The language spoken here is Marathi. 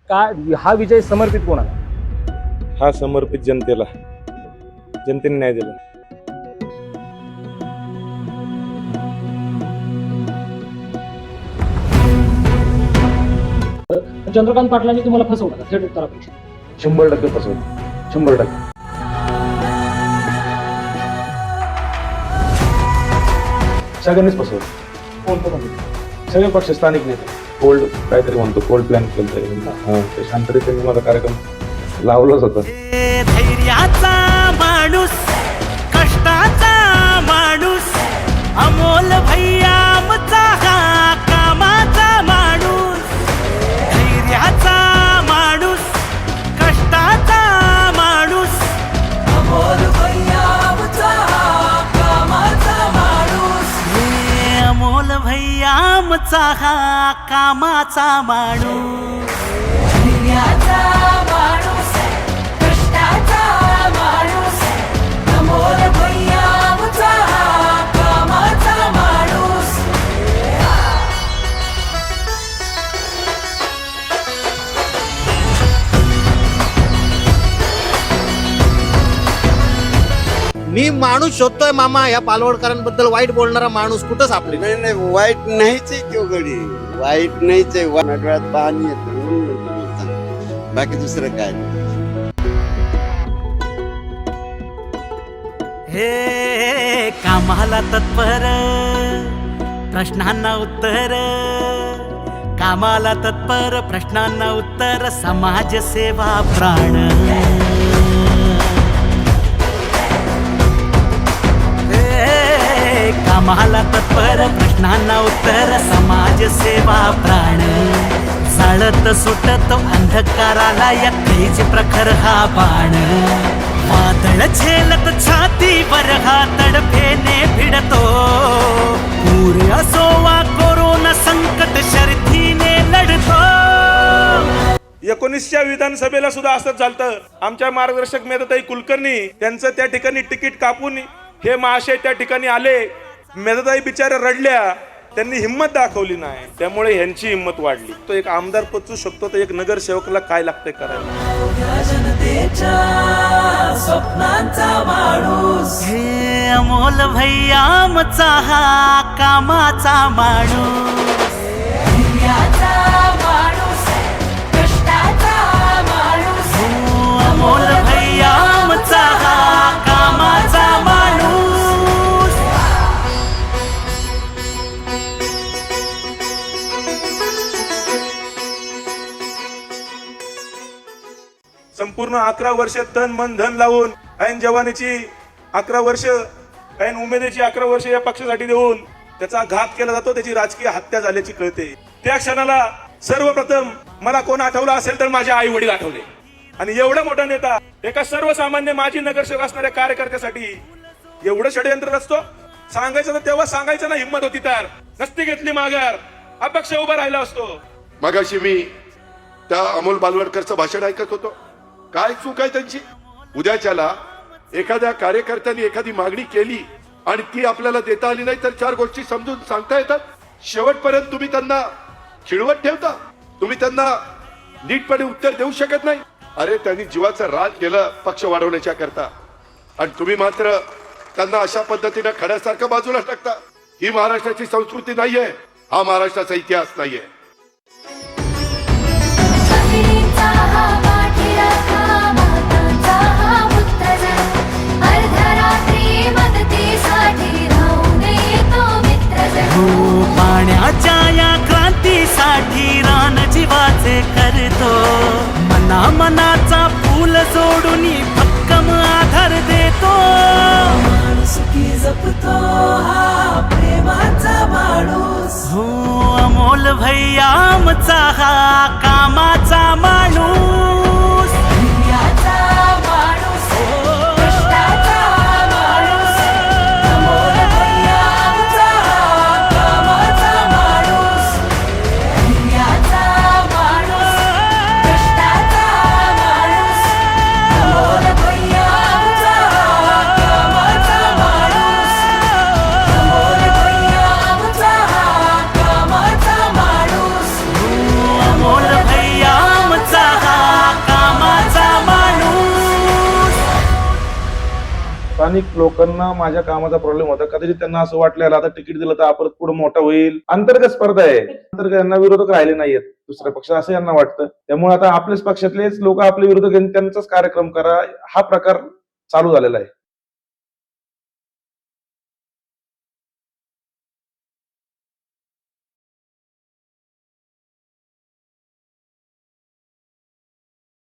का हा विजय समर्पित कोणाला? हा समर्पित जनतेला, जनतेने न्याय दिला. चंद्रकांत पाटलांनी तुम्हाला फसवलं का? थेट उत्तरापेक्षा 100% फसवलं, 100%. सगळ्यांनीच फसवलं. सगळे पक्ष, स्थानिक नेते कोल्ड काहीतरी म्हणतो, कोल्ड प्लॅन केलं. शांततेत त्यांनी माझा कार्यक्रम लावलाच होता. धैर्याचा माणूस, कष्टाचा माणूस, अमोल भैया आमचा हा कामाचा माणूस. धैर्याचा माणूस, कष्टाचा माणूस, अमोल भैया आमचा हा कामाचा माणूस. अमोल भैया आमचा हा कामाचा माणूस. धैर्याचा माणूस, कष्टाचा माणूस, अमोल भैया आमचा हा कामाचा माणूस. मी माणूस शोधतोय मामा. या पालवडकरांबद्दल वाईट बोलणारा माणूस कुठं सापडले? नाही नाही, वाईट नाहीच आहे तो गडी, वाईट नाहीच आहे. डोळ्यात पाणी येतं म्हणून बोलतो. बाकी दुसरं काय नाही. हे कामाला तत्पर, प्रश्नांना उत्तर, कामाला तत्पर, प्रश्नांना उत्तर, समाजसेवा प्राण. हे कामाला तत्पर, प्रश्नांना उत्तर, समाजसेवा प्राण. चालत सुटत अंधकाराला या तेज प्रखर हा बाण. वादळ झेलत छातीवर हा तडफेने भिडतो. पूर असो वा कोरोना संकट शर्थीने लढतो. 19च्या विधानसभेला सुद्धा असंच झालं. आमच्या मार्गदर्शक मेधाताई कुलकर्णी त्यांचं त्या ठिकाणी तिकीट कापून हे महाशय त्या ठिकाणी आले. मेधाताई बिचाऱ्या रडल्या, त्यांनी हिंमत दाखवली नाही, त्यामुळे ह्यांची हिंमत वाढली. तो एक आमदार पचू शकतो, तर एक नगरसेवकला काय लागतंय करायला? जनतेच्या स्वप्नांचा माणूस. हे अमोल भैया आमचा हा कामाचा माणूस. धैर्याचा माणूस, कष्टाचा माणूस, अमोल भैया आमचा हा कामाचा माणूस. संपूर्ण 11 वर्ष तन मन धन लावून, ऐन जवानीची 11 वर्ष, ऐन उमेदीची 11 वर्ष या पक्षासाठी देऊन त्याचा घात केला जातो, त्याची राजकीय हत्या झाल्याची कळते. त्या क्षणाला सर्वप्रथम मला कोण आठवलं असेल तर माझे आई वडील आठवले. आणि एवढा मोठा नेता एका सर्वसामान्य माजी नगरसेवक असणाऱ्या कार्यकर्त्यासाठी एवढं षडयंत्र रचतो. सांगायचं तर तेव्हा सांगायचं ना, हिंमत होती तर नसती घेतली माघार, अपक्ष उभा राहिला असतो. मगाशी मी त्या अमोल बालवडकरचं भाषण ऐकत होतो. काय चूक आहे त्यांची? उद्याच्याला एखाद्या कार्यकर्त्यांनी एखादी मागणी केली आणि ती आपल्याला देता आली नाही तर 4 गोष्टी समजून सांगता येतात. शेवटपर्यंत तुम्ही त्यांना खिळवत ठेवता, तुम्ही त्यांना नीटपणे उत्तर देऊ शकत नाही. अरे त्यांनी जीवाचं राज केलं पक्ष वाढवण्याच्या करता, आणि तुम्ही मात्र त्यांना अशा पद्धतीने खड्यासारखं बाजूला टाकता. ही महाराष्ट्राची संस्कृती नाहीये, हा महाराष्ट्राचा इतिहास नाहीये. पाण्याच्या या क्रांतीसाठी रान जीवाचे करतो. मनाचा फूल जोडून भक्कम आधार देतो. माणुसकी जपतो हा प्रेमाचा माणूस. हो अमोल भैया आमचा हा कामाचा माणूस. धैर्याचा माणूस, कष्टाचा माणूस, अमोल भैया आमचा हा कामाचा माणूस. धैर्याचा माणूस, कष्टाचा माणूस, अमोल भैया आमचा हा कामाचा माणूस. अमोल भैया आमचा हा कामाचा माणूस. अमोल भैया आमचा स्थानिक लोकांना माझ्या कामाचा प्रॉब्लेम होता. कदाचित त्यांना असं वाटलं आता तिकीट दिलं तर आपण पुढे मोठा होईल. अंतर्गत स्पर्धा आहे, अंतर्गत यांना विरोधक राहिले नाहीयेत दुसऱ्या पक्ष, असं यांना वाटतं. त्यामुळे आता आपल्याच पक्षातलेच लोक आपले विरोधक त्यांचाच कार्यक्रम करा, हा प्रकार चालू झालेला आहे.